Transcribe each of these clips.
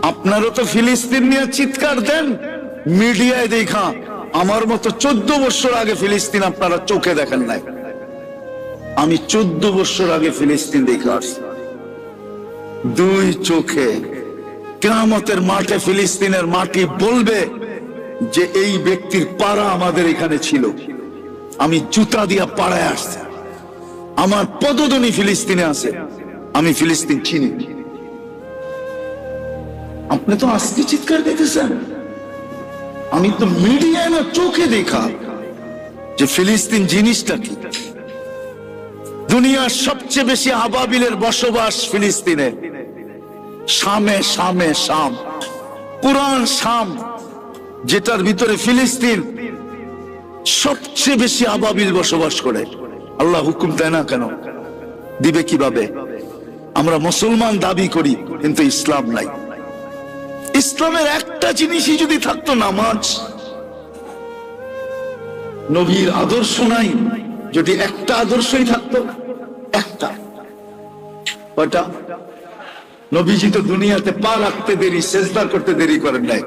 আপনারও তো ফিলিস্তিন নিয়ে চিৎকার দেন, মিডিয়ায় দেখা। আমার মতো 14 বছর আগে ফিলিস্তিন আপনারা চোখে দেখেন নাই। আমি 14 বছর আগে ফিলিস্তিন দেখে আসছি 2 চোখে। কিয়ামতের মাঠে ফিলিস্তিনের মাটি বলবে যে এই ব্যক্তির পাড়া আমাদের এখানে ছিল, আমি জুতা দিয়া পাড়ায় আসছি, আমার পদধ্বনি ফিলিস্তিনে আছে, আমি ফিলিস্তিন চিনি। আপনি তো আজকে চিৎকার দিতেছেন, আমি তো মিডিয়ায় না চোখে দেখা যে ফিলিস্তিন জিনিসটা কি। দুনিয়ার সবচেয়ে বেশি আবাবিলের বসবাস ফিলিস্তিনে, শামে শামে শাম, পুরান শাম, যেটার ভিতরে ফিলিস্তিন সবচেয়ে বেশি আবাবিল বসবাস করে। আল্লাহ হুকুম দেয় না কেন? দিবে কিভাবে? আমরা মুসলমান দাবি করি কিন্তু ইসলাম নাই। ইসলামের একটা জিনিসই যদি থাকতো, নামাজ, নবীর আদর্শ নাই, যদি একটা আদর্শই থাকতো, একটা, ওটা নবীজি তো দুনিয়াতে পা রাখতে দেরি, সেজদা করতে দেরি করেন নাই।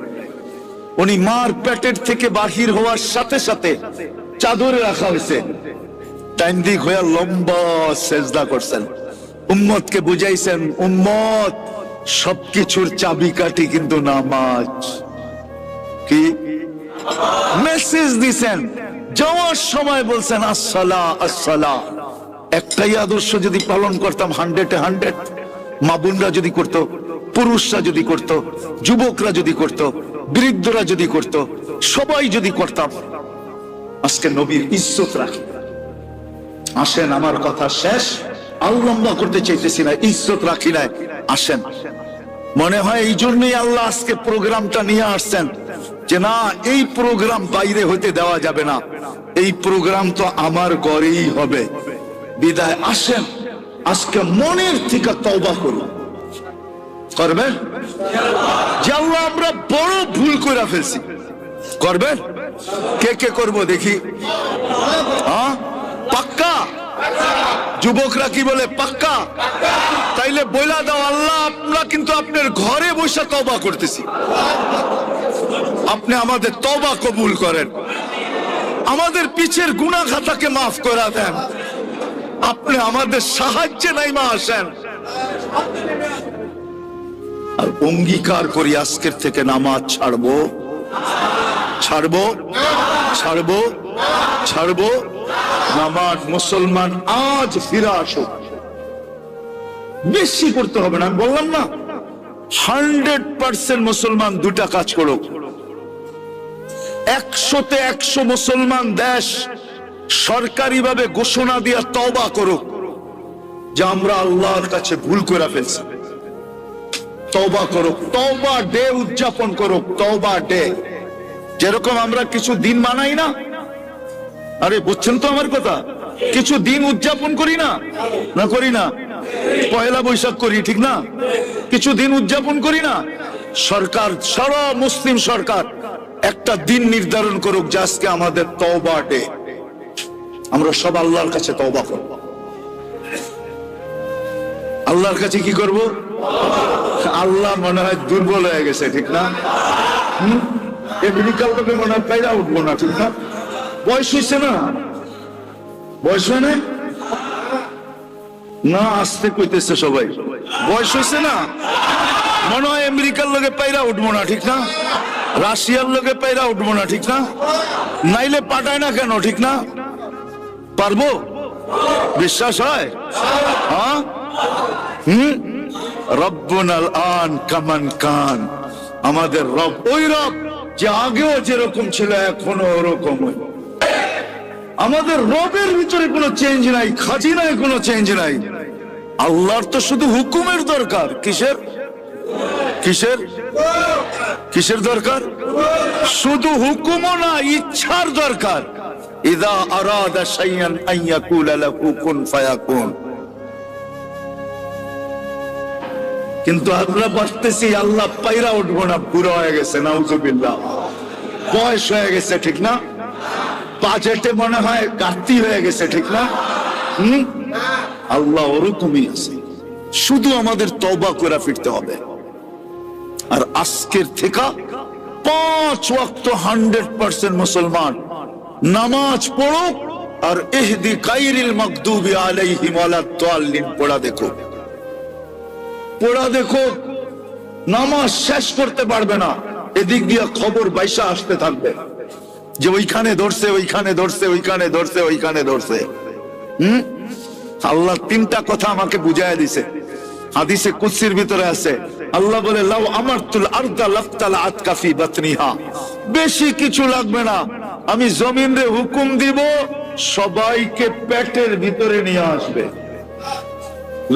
উনি মার পেটের থেকে বাহির হওয়ার সাথে সাথে চাদরে রাখা হয়েছে, টাইম দিক হয়ে লম্বা সেজদা করছেন, উম্মতকে বুঝাইছেন, উম্মত সবকিছুর চাবিকাঠি কিন্তু নামাজ। কি মেসেজ দিছেন? যাওয়ার সময় বলছেন আসসালা আসসালা। একটাই আদর্শ যদি পালন করতাম 100-এ 100, মা বোনরা যদি করত, পুরুষরা যদি করত, যুবকরা যদি করত, বৃদ্ধরা যদি করত, সবাই যদি করতাম, আজকে নবীর ইজ্জত রাখি। আসেন, আমার কথা শেষ, আর লম্বা করতে চাইতেছি না, ইজ্জত রাখি নাই। আসেন, মনে হয় এই জন্যই আল্লাহ আজকে প্রোগ্রামটা নিয়ে আসছেন যে না, এই প্রোগ্রাম বাইরে হতে দেওয়া যাবে না, এই প্রোগ্রাম তো আমার ঘরেই হবে। বিদায় আসেন, আজকে মনের থেকে তওবা করুন। করবেন? যে আল্লাহ আমরা বড় ভুল করে ফেলছি, করবেন? কে কে করবো দেখি? হ্যাঁ, পাক্কা? যুবকরা কি বলে? পাক্কা? তাইলে বইলা দাও, আল্লাহ আমরা কিন্তু আপনার ঘরে বসে তওবা করতেছি, আপনি আমাদের তওবা কবুল করেন, আমাদের পিছের গুনাহ খাতাকে মাফ করে দেন, আপনি আমাদের সাহায্যে নাইমা আসেন। আর অঙ্গীকার করি আজকের থেকে নামাজ ছাড়বো, ছাড়বো, ছাড়বো, ছাড়বো। নামাজ মুসলমান আজ ফিরে আসুক। বেশি করতে হবে না, আমি বললাম না 100% মুসলমান 2টা কাজ করুক। 100-তে 100 মুসলমান দেশ সরকারিভাবে ঘোষণা দিয়ে তওবা করুক যে আমরা আল্লাহর কাছে ভুল করে ফেলছি। তওবা করুক, তওবা ডে উদযাপন করুক, তওবা ডে। যেরকম আমরা কিছু দিন মানাই না, আরে বুঝছেন তো আমার কথা, কিছু দিন উদযাপন করি না, না করি না? পয়লা বৈশাখ করি, ঠিক না? কিছু দিন উদযাপন করি না? সরকার, সারা মুসলিম সরকার একটা দিন নির্ধারণ করুক যে আজকে আমাদের তওবা ডে, আমরা সব আল্লাহর কাছে তওবা করব। আল্লাহর কাছে কি করব? আল্লাহ মনে হয় দুর্বল হয়ে গেছে, ঠিক না? মেডিকেল থেকে মনে হয় পাইরা উঠবো না, ঠিক না? বয়স হয়েছে না? বয়স হয় না? না, আসতে কইতেছে সবাই, বয়স হয়েছে না? মনে হয় আমেরিকার লোকে পাইরা উঠবো না, ঠিক না? রাশিয়ার লোকে পাইরা উঠবো না, ঠিক না? নাইলে পাঠায় না কেন, ঠিক না? পারবো? বিশ্বাস হয়? হ্যাঁ? রব্বুনাল আন কামান কান, আমাদের রব ওই রব যে আগেও যেরকম ছিল এখনো ওরকম। আমাদের রবের ভিতরে কোনো চেঞ্জ নাই, খাজিনায় কোনো চেঞ্জ নাই। আল্লাহর তো শুধু হুকুমের দরকার। কিসের কিসের কিসের দরকার? শুধু হুকুমও না, ইচ্ছার দরকার। ইযা আরাদা শাইআন আন ইয়াকুলা লাহু কুন ফায়াকুন। কিন্তু আমরা বাঁচতেছি, আল্লাহ পাইরা উঠবো না, বুড়ো হয়ে গেছে, নাউজুবিল্লাহ, বয়স হয়ে গেছে, ঠিক না? বাজেটে মনে হয় ঘাটতি হয়ে গেছে, ঠিক না? আল্লাহ ওরকমই আছে, শুধু আমাদের তওবা করে ফিরতে হবে। আর আজকের থেকে 5 ওয়াক্ত 100% মুসলমান নামাজ পড়ো আর ইহদি গায়রিল মাগদুবি আলাইহিম ওয়ালাদ-দাল্লিন পড়া দেখো। নামাজ শেষ করতে পারবে না, এদিক দিয়ে খবর বাইসা আসতে থাকবে যে ওইখানে ধরছে, ওইখানে ধরছে, ওইখানে ধরছে, ওইখানে ধরছে। আল্লাহ 3টা কথা আমাকে বুঝাইয়া দিছে, হাদিসে কুদসির ভিতরে আছে। আল্লাহ বলে, লাউ আমারতুল আরদা লাফতালাআত কাফি বাতনিহা, বেশি কিছু লাগবে না, আমি জমিনে হুকুম দিব সবাইকে পেটের ভিতরে নিয়ে আসবে।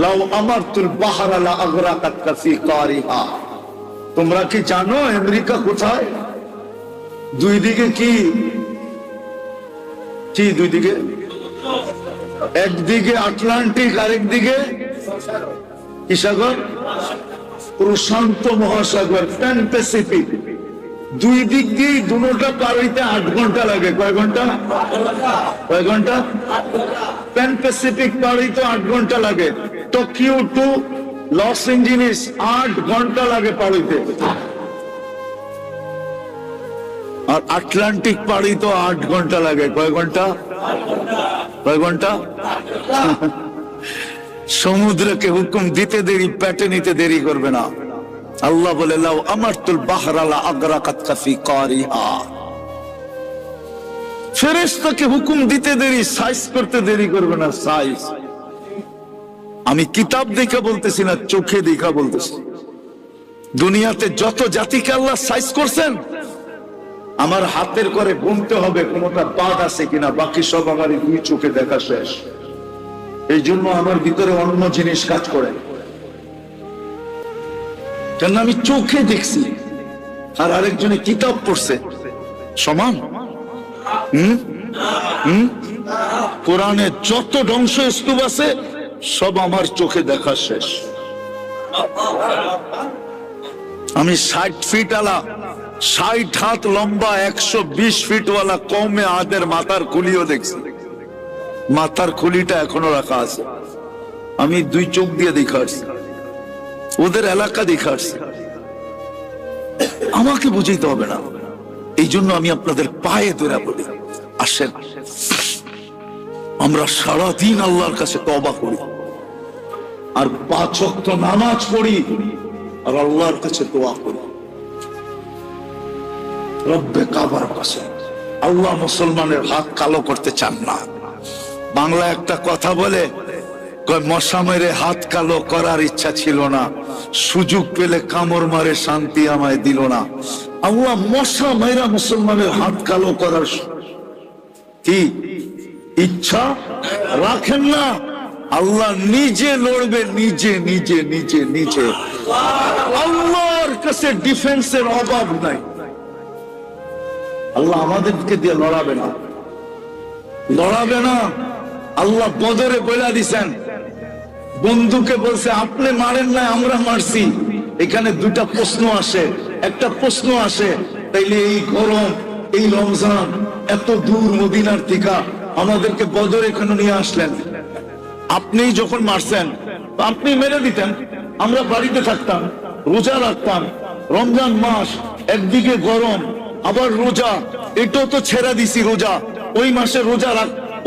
লাউ আমারতুল বাহরা লা আগরাকাত কাফি কারিহা, তোমরা কি জানো আমেরিকা কোথায়? দুই দিকে কি দুই দিকে? একদিকে আটলান্টিক, আরেকদিকে কি সাগর? প্রশান্ত মহাসাগর, প্যান প্যাসিফিক। দুই দিক দিয়ে দুটোটা পার হইতে 8 ঘন্টা লাগে। কয় ঘন্টা? প্যান প্যাসিফিক পার হইতে 8 ঘন্টা লাগে। টোকিও টু লস এঞ্জেলিস 8 ঘন্টা লাগে পার হইতে। আর আটলান্টিক পার হইতে 8 ঘন্টা লাগে। কয় ঘন্টা? সমুদ্রকে হুকুম দিতে দেরি, পেটে নিতে দেরি করবে না। আল্লাহ বলে, লাউ আমারতুল বাহরা লা আগরাকাত কাফি কারিহা, ফেরেশতাকে হুকুম দিতে দেরি, সাইজ করতে দেরি করবে না। সাইজ আমি কিতাব দেখা বলতেছি না, চোখে দেখা বলতেছি। দুনিয়াতে যত জাতিকে আল্লাহ সাইজ করছেন, আমার হাতের করে গুনতে হবে কোনটা বাদ আছে কিনা, বাকি সব আমার দুই চোখে দেখা শেষ। এই জন্য আমার ভিতরে অন্য জিনিস কাজ করে, কেন আমি চোখে দেখছি আর আরেকজনে কিতাব পড়ছে। সমান? কোরআনে যত ধ্বংস স্তূপ আছে সব আমার চোখে দেখা শেষ। আমি 60 ফিট আলা, 60 হাত লম্বা, 120 ফিট ওয়ালা কওমে আদের মাথার খুলিও দেখছি। মাথার খুলিটা এখনো রাখা আছে। আমি 2 চোখ দিয়ে দেখা আসছি, ওদের এলাকা দেখা আসছি। আমাকে বুঝাইতে হবে না। এই জন্য আমি আপনাদের পায়ে ধরে বলি, আসেন আমরা সারাদিন আল্লাহর কাছে তওবা করি, আর 5 ওয়াক্ত নামাজ পড়ি, আর আল্লাহর কাছে দোয়া করি। রব্বে কাবার কসম, আল্লাহ মুসলমানের হাত কালো করতে চান না। বাংলা একটা কথা বলে, মশা মেরে হাত কালো করার ইচ্ছা ছিল না, সুযোগ পেলে কামড় মারে শান্তি আমায় দিল না। আল্লাহ মশা মেরা মুসলমানের হাত কালো করার কি ইচ্ছা রাখেন না। আল্লাহ নিজে লড়বে, নিজে নিজে নিজে নিজে। আল্লাহর কাছে ডিফেন্সের অভাব নাই। আল্লাহ আমাদেরকে দিয়ে লড়াবে না, লড়াবে না। আল্লাহ বদরে বলে দিছেন, বন্ধুকে বলছে আপনি মারেন না, আমরা মারছি। এখানে 2টা প্রশ্ন আসে। একটা প্রশ্ন আসে, তাইলে এই গরম, এই রমজান, এত দূর মদিনার থেকে আমাদেরকে বদরে কেন নিয়ে আসলেন? আপনি যখন মারছেন আপনি মেরে দিতেন, আমরা বাড়িতে থাকতাম, রোজা রাখতাম। রমজান মাস, একদিকে গরম আবার রোজা, এটাও তো ছেড়ে দিছি রোজা। ওই মাসে রোজা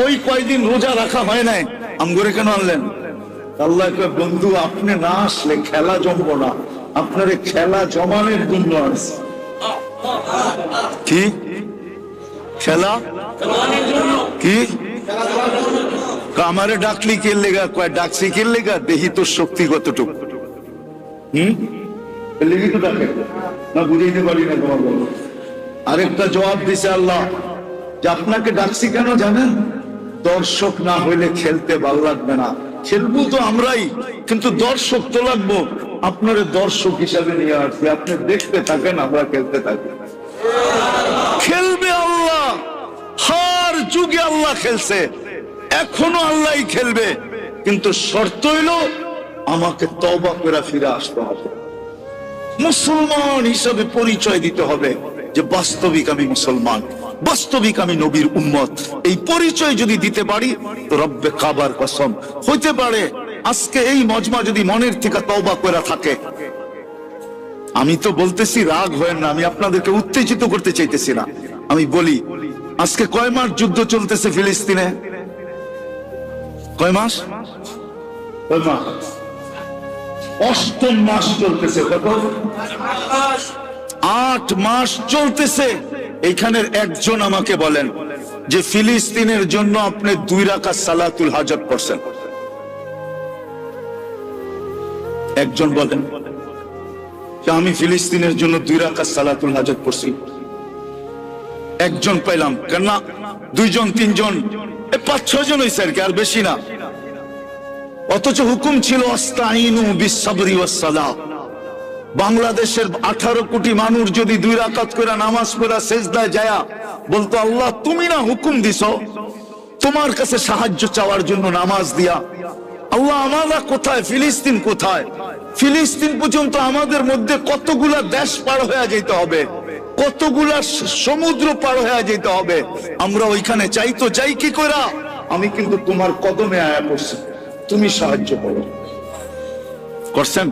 ওই কয়দিন রোজা রাখা হয় নাই, আমগরে কেন আনলেন? আল্লাহ কয়, বন্ধু আপনি না আসলে খেলা জমবো না, আপনার খেলা জমানোর জন্য আসছে। কি খেলা? কি আমারে ডাকলি কে লেগা? কয় ডাকছি কে লেগা? দেখি তোর শক্তি কতটুকু। লেগে তো ডাকে না, বুঝাইতে পারি না তোমার। আরেকটা জবাব দিছে আল্লাহ যে আপনাকে ডাকছি কেন জানেন? দর্শক না হইলে খেলতে ভালো লাগবে না। খেলবো তো আমরাই, কিন্তু দর্শক তো লাগবো। আপনার দর্শক হিসাবে নিয়ে আসছে, আপনি দেখতে থাকেন, আমরা খেলতে থাকি। খেলবে আল্লাহ, হার যুগে আল্লাহ খেলছে, এখনো আল্লাহই খেলবে, কিন্তু শর্ত হইল আমাকে তওবা করে ফিরে আসতে হবে। মুসলমান হিসাবে পরিচয় দিতে হবে যে বাস্তবিক আমি মুসলমান, বাস্তবিক আমি নবীর উম্মত। এই পরিচয় যদি দিতে পারি তো রব্বে কাবার কসম, হইতে পারে আজকে এই মজমা যদি মনের থেকে তওবা করে থাকে, আমি তো বলতেছি রাগ হয় না, আমি আপনাদেরকে উত্তেজিত করতে চাইতেছি না। আমি বলি আজকে কয় মাস যুদ্ধ চলতেছে ফিলিস্তিনে? কয় মাস? কয় মাস? অষ্টম মাস চলতেছে। কত? 8 মাস চলতেছে। এইখানের একজন আমাকে বলেন যে ফিলিস্তিনের জন্য আপনি 2 রাকাত সালাতুল হাজত পড়ছেন? একজন বলেন যে আমি ফিলিস্তিনের জন্য 2 রাকাত সালাতুল হাজত পড়ছি? একজন পাইলাম। কেন? 2 জন 3 জন 5-6 জন হয়েছে আর কি, আর বেশি না। অথচ হুকুম ছিল আস্তাইনু বিসসাবরি ওয়াস সালাহ। বাংলাদেশের 18 কোটি মানুষ যদি 2 রাকাত করে নামাজ পড়া সেজদায় যায়া বলতো আল্লাহ তুমি না হুকুম দিছো তোমার কাছে সাহায্য চাওয়ার জন্য নামাজ দিয়া, আল্লাহ আমরা কোথায়? ফিলিস্তিন কোথায়? ফিলিস্তিন পর্যন্ত আমাদের মধ্যে কতগুলা দেশ পার হয়ে যেতে হবে, কতগুলা সমুদ্র পার হয়ে যেতে হবে। আমরা ওইখানে চাই তো যাই কি কইরা? আমি কিন্তু তোমার কদমে আয়া পড়ছি, তুমি সাহায্য করো। করছেন?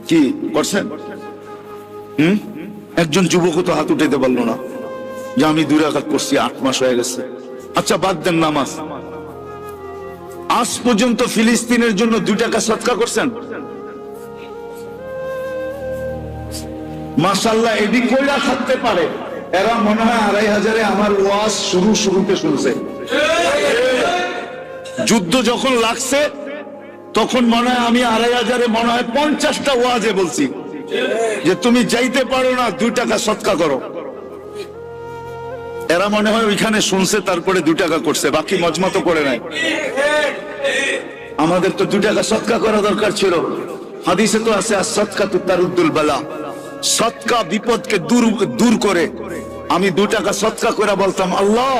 কি করছেন? একজন যুবক তো হাত উঠাইতে পারলো না যে আমি 2 রাকাত করছি, 8 মাস হয়ে গেছে। আচ্ছা বাদ দেন নামাজ। আজ পর্যন্ত ফিলিস্তিনের জন্য 2 টাকা সদকা করছেন? মাশাআল্লাহ, এদিক কইরা থাকতে পারে। এরা মনে হয় 2500 আমার ওয়াজ শুরুতে শুনছে। যুদ্ধ যখন লাগছে তখন মনে হয় আমি 2500 মনে হয় 50টা ওয়াজে বলছি যে তুমি যাইতে পারো না, 2 টাকা সদকা করো। এরা মনে হয় ওইখানে শুনছে, তারপরে 2 টাকা করছে, বাকি মজমা তো করে নাই। আমাদের তো 2 টাকা সদকা করা দরকার ছিল। হাদিসে তো আছে as-সাদকাতু তারুদ্দুল বালা, সদকা বিপদকে দূর করে। আমি 2 টাকা সদকা করে বলতাম আল্লাহ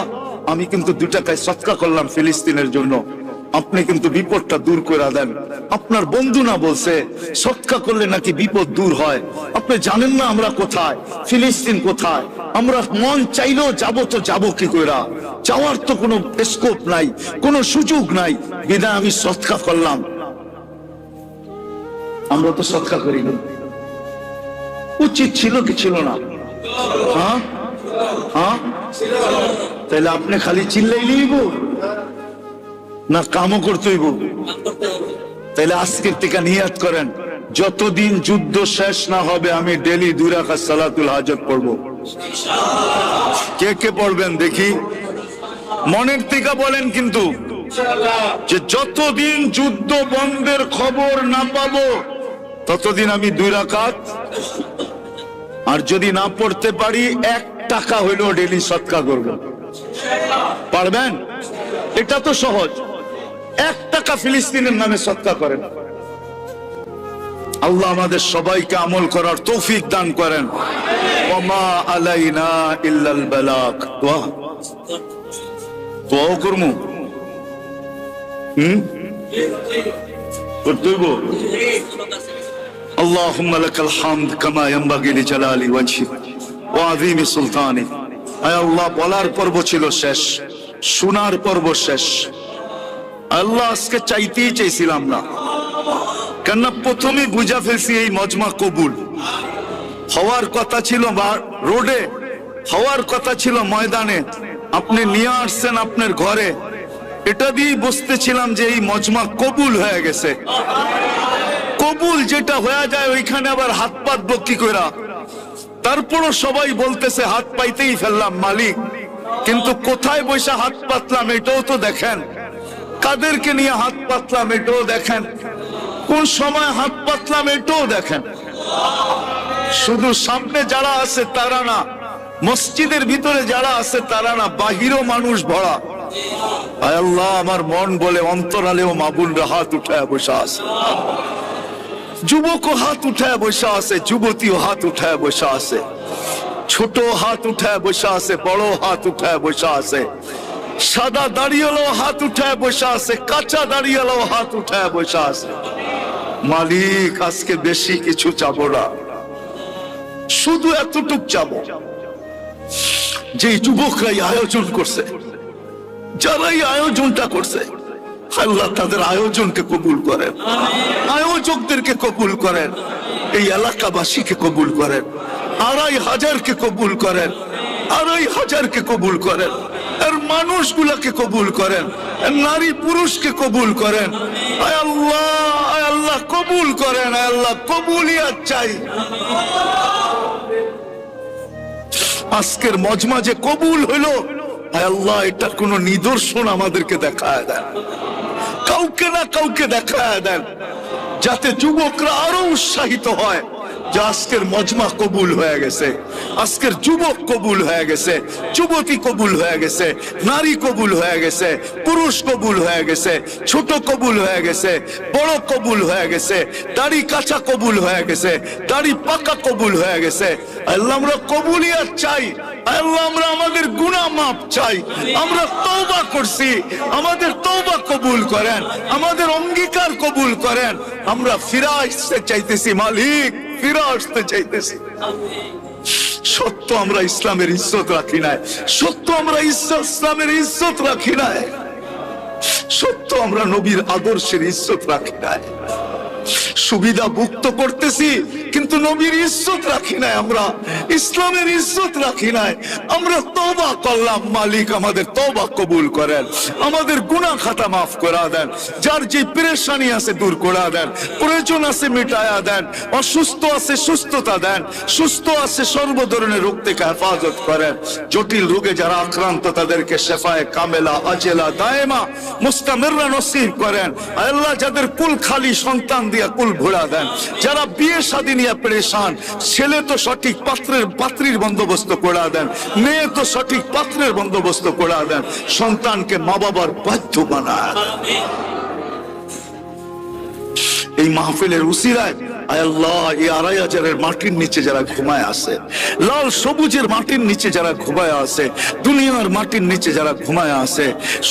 আমি কিন্তু 2 টাকায় সদকা করলাম ফিলিস্তিনের জন্য, আপনি কিন্তু বিপদটা দূর করে দেন। আপনার বন্ধু না বলছে সদকা করলে নাকি বিপদ দূর হয়? আপনি জানেন না আমরা কোথায়, ফিলিস্তিন কোথায়? আমরা মন চাইলেও যাবো তো যাবো কি কইরা? যাওয়ার তো কোনো স্কোপ নাই, কোনো সুযোগ নাই, বিধায় আমি সদকা করলাম। আমরা তো সদকা করি না। উচিত ছিল কি ছিল না? হ্যাঁ হ্যাঁ, তাহলে আপনি খালি চিল্লাইলেই না কামও করতে হইব? তাহলে আজকের থেকে নিয়াত করেন যতদিন যুদ্ধ শেষ না হবে আমি ডেলি 2 রাকাত সালাতুল হাজত পড়ব। কে কে পড়বেন দেখি? মনের থেকে বলেন কিন্তু যে যতদিন যুদ্ধ বন্ধের খবর না পাবো ততদিন আমি 2 রাকাত, আর যদি না পড়তে পারি 1 টাকা হইলেও ডেলি সদকা করব। পারবেন? এটা তো সহজ। 1 টাকা ফিলিস্তিনের নামে সদকা করেন। আল্লাহ আমাদের সবাইকে আমল করার তৌফিক দান করেন। ওমা আলাইনা ইল্লাল বালাগ। দোয়া করমু করতেইব। আল্লাহুম্মা লাকাল হামদ কামা ইয়ানবাগি লিজালালি ওয়াজহিক ওয়া আযীমি সুলতানিক। আয় আল্লাহ, বলার পর্ব ছিল শেষ, শোনার পর্ব শেষ। আল্লাহ আজকে চাইতেই চাইছিলাম না, কেননা প্রথমে বুঝা ফেলছি এই মজমা কবুল হওয়ার কথা ছিল রোডে, হওয়ার কথা ছিল ময়দানে, আপনি নিয়ে আসছেন আপনার ঘরে। এটা দিয়ে বুঝতেছিলাম যে এই মজমা কবুল হয়ে গেছে। কবুল যেটা হয়ে যায় ওইখানে আবার হাত পাতবো কি কইরা? তারপরও সবাই বলতেছে হাত পাইতেই ফেললাম মালিক, কিন্তু কোথায় বসে হাত পাতলাম এটাও তো দেখেন, কাদেরকে নিয়ে হাত পাতলাম এটাও দেখেন, কোন সময় হাত পাতলাম এটাও দেখেন। শুধু সামনে যারা আছে তারা না, মসজিদের ভিতরে যারা আছে তারা না, বাহিরও মানুষ ভরা। আয় আল্লাহ, আমার মন বলে অন্তরালেও মাবুনরা হাত উঠায় বসে আছে, যুবকও হাত উঠায় বসে আছে, যুবতীও হাত উঠায় বসে আছে, ছোট হাত উঠায় বসে আছে, বড় হাত উঠায় বসে আছে, সাদা দাঁড়িয়েও হাত উঠায় বসে আছে, কাঁচা দাঁড়িয়েও হাত উঠায় বসে আছে। মালিক আজকে বেশি কিছু চাবো না, শুধু এতটুক চাবো যে যুবকরাই আয়োজন করছে, যারাই আয়োজনটা করছে আল্লাহ তাদের আয়োজনকে কবুল করেন, আয়োজকদেরকে কবুল করেন। এই এলাকাবাসীকে কবুল করেন, 2500কে কবুল করেন, 2500কে কবুল করেন, আর মানুষগুলাকে কবুল করেন, নারী পুরুষকে কবুল করেন। আয় আল্লাহ কবুল করেন, আয় আল্লাহ কবুলিয়াত চাই। আজকের মজমা যে কবুল হলো, আয় আল্লাহ এটার কোন নিদর্শন আমাদেরকে দেখায় দেন, কাউকে না কাউকে দেখায় দেন, যাতে যুবকরা আরো উৎসাহিত হয় যে আজকের মজমা কবুল হয়ে গেছে, আজকের যুবক কবুল হয়ে গেছে, যুবতী কবুল হয়ে গেছে, নারী কবুল হয়ে গেছে, পুরুষ কবুল হয়ে গেছে, ছোট কবুল হয়ে গেছে, বড় কবুল হয়ে গেছে, দাড়ি কাঁচা কবুল হয়ে গেছে, দাড়ি পাকা কবুল হয়ে গেছে। আল্লাহ আমরা কবুলিয়াত চাই, আল্লাহ আমরা আমাদের গুনাহ মাফ চাই, আমরা তওবা করছি, আমাদের তওবা কবুল করেন, আমাদের অঙ্গীকার কবুল করেন। আমরা ফিরে আসতে চাইতেছি মালিক, ফিরে আসতে চাইতেছি। সত্য আমরা ইসলামের ইজ্জত রাখি নাই, সত্য আমরা ইসলামের ইজ্জত রাখি নাই, সত্য আমরা নবীর আদর্শের ইজ্জত রাখি নাই। সুবিধা ভুক্ত করতেছি কিন্তু নবীর ইজ্জত রাখি নাই, আমরা ইসলামের ইজ্জত রাখি নাই। আমরা তওবা করলাম, মালিক আমাদের তওবা কবুল করেন, আমাদের গুনাহ খাতা মাফ করে দেন, যার যে পেরেশানি আছে দূর করে দেন, প্রয়োজন আছে মিটায়া দেন, অসুস্থ আছে সুস্থতা দেন, সুস্থ আছে সর্ব ধরনের রোগ থেকে হেফাজত করেন, জটিল রোগে যারা আক্রান্ত তাদেরকে শেফায়ে কামেলা আজেলা দায়েমা মুস্তামিররা নসিব করেন। আল্লাহ যাদের কুল খালি সন্তান দিয়া কুল ভরা দেন, যারা বিয়ে শাদী নিয়ে পরেশান, ছেলে তো সঠিক পাত্রীর বন্দোবস্ত করে দেন, মেয়ে তো সঠিক পাত্রের বন্দোবস্ত করে দেন, সন্তানকে মা বাবার বাধ্য বানায়। এই মাহফিলের উসিলায় আয় আল্লাহ এই 2500 মাটির নিচে যারা ঘুমায় আছে, লাল সবুজের মাটির নিচে যারা ঘুমায় আছে, দুনিয়ার মাটির নিচে যারা ঘুমায় আছে,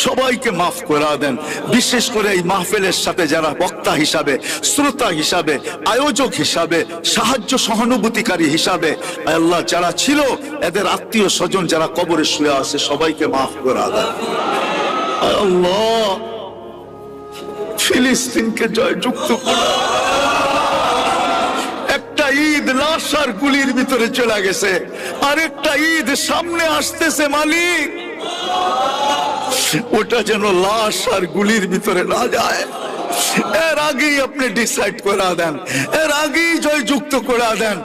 সবাইকে মাফ করে দেন। বিশেষ করে এই মাহফিলের সাথে যারা বক্তা হিসাবে, শ্রোতা হিসাবে, আয়োজক হিসাবে, সাহায্য সহানুভূতিকারী হিসাবে আয় আল্লাহ যারা ছিল, এদের আত্মীয় স্বজন যারা কবরে শুয়ে আছে, সবাইকে মাফ করে দেন। আয় আল্লাহ ফিলিস্তিনকে জয়যুক্ত করে। একটা ঈদ লাশ আর গুলির ভিতরে চলে গেছে, আরেকটা ঈদ সামনে আসতেছে মালিক, ওটা যেন লাশ আর গুলির ভিতরে না যায়। এর আগেই আপনি ডিসাইড করে দেন, এর আগেই জয়যুক্ত করে দেন,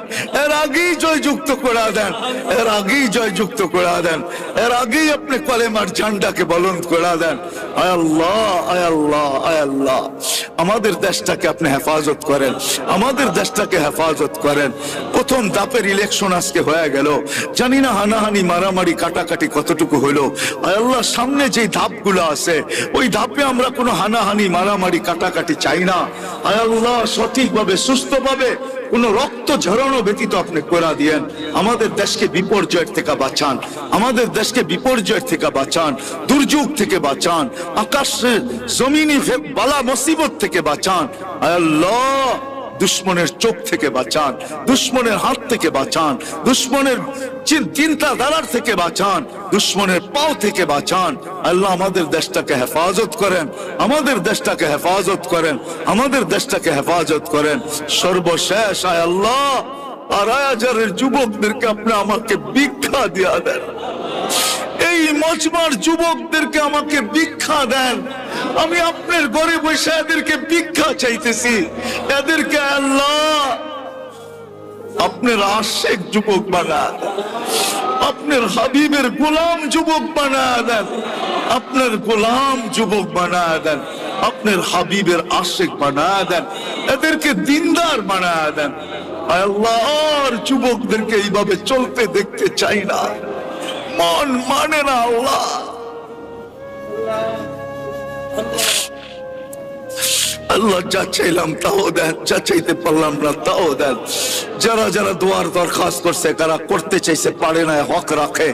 এর আগেই জয়যুক্ত করে দেন, এর আগেই জয়যুক্ত করে দেন, এর আগেই আপনি কলেমার ঝান্ডাকে বুলন্দ করে দেন। আয় আল্লাহ, আয় আল্লাহ, আয় আল্লাহ আমাদের দেশটাকে আপনি হেফাজত করেন, আমাদের দেশটাকে হেফাজত করেন। প্রথম ধাপের ইলেকশন আজকে হয়ে গেল, জানি না হানাহানি মারামারি কাটাকাটি কতটুকু হলো। আয় আল্লাহ সামনে যে ধাপগুলো আছে ওই ধাপে আমরা কোনো হানাহানি মারামারি কাটাকাটি চাই না। আয় আল্লাহ সঠিকভাবে সুস্থভাবে কোনো রক্ত ঝরানো ব্যতীত আপনি করে দিয়েন। আমাদের দেশকে বিপর্যয়ের থেকে বাঁচান, আমাদের দেশকে বিপর্যয়ের থেকে বাঁচান, দুর্যোগ থেকে বাঁচান, আকাশের জমিনি বালা মুসিবত থেকে বাঁচান। আয় আল্লাহ দুশ্মনের চোখ থেকে বাঁচান, দুশ্মনের হাত থেকে বাঁচান, দুশ্মনের চিন্তাধারার থেকে বাঁচান, দুশ্মনের পাও থেকে বাঁচান। আল্লাহ আমাদের দেশটাকে হেফাজত করেন, আমাদের দেশটাকে হেফাজত করেন, আমাদের দেশটাকে হেফাজত করেন। সর্বশেষ আয় আল্লাহ 2500 যুবকদেরকে আপনি আমাকে ভিক্ষা দিয়া দেন, এই মজমার যুবকদেরকে আমাকে ভিক্ষা দেন। আমি আপনার ঘরে বসে এদেরকে ভিক্ষা চাইতেছি, এদেরকে আল্লাহ আপনার আশেক যুবক বানা দেন, আপনার হাবিবের গোলাম যুবক বানা দেন, আপনার গোলাম যুবক বানা দেন, আপনার হাবিবের আশেক বানা দেন, এদেরকে দিনদার বানা দেন। আল্লাহ আর যুবকদেরকে এইভাবে চলতে দেখতে চাই না, মন মানে না। আল্লাহ আল্লাহ যা চাইলাম তাও দেন, যা চাইতে পারলাম না তাও দেন। যারা যারা দোয়ার দরখাস্ত করছে, কারা করতে চাইছে পারে না, হক রাখে,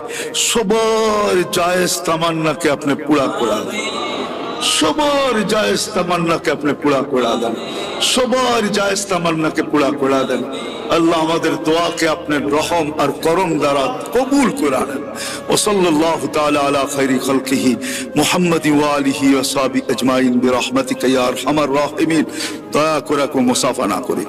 সবার জায়েজ তামান্নাকে আপনি পুরা করে দেন, সবার জায়েজ তামান্নাকে আপনি পুরা করে দেন, সবার জায়েজ তামান্নাকে পুরা করে দেন। আল্লাহ আমাদের দোয়াকে আপনার রহম আর করম দ্বারা কবুল করে নেন। ওয়া সাল্লাল্লাহু তাআলা আলা খায়রি খালকিহি মুহাম্মাদি ওয়া আলিহি ওয়া সাহবিহি আজমাইন বিরহমাতিকা ইয়া আরহামার রাহিমিন। দয়া করে মুসাফা না করি।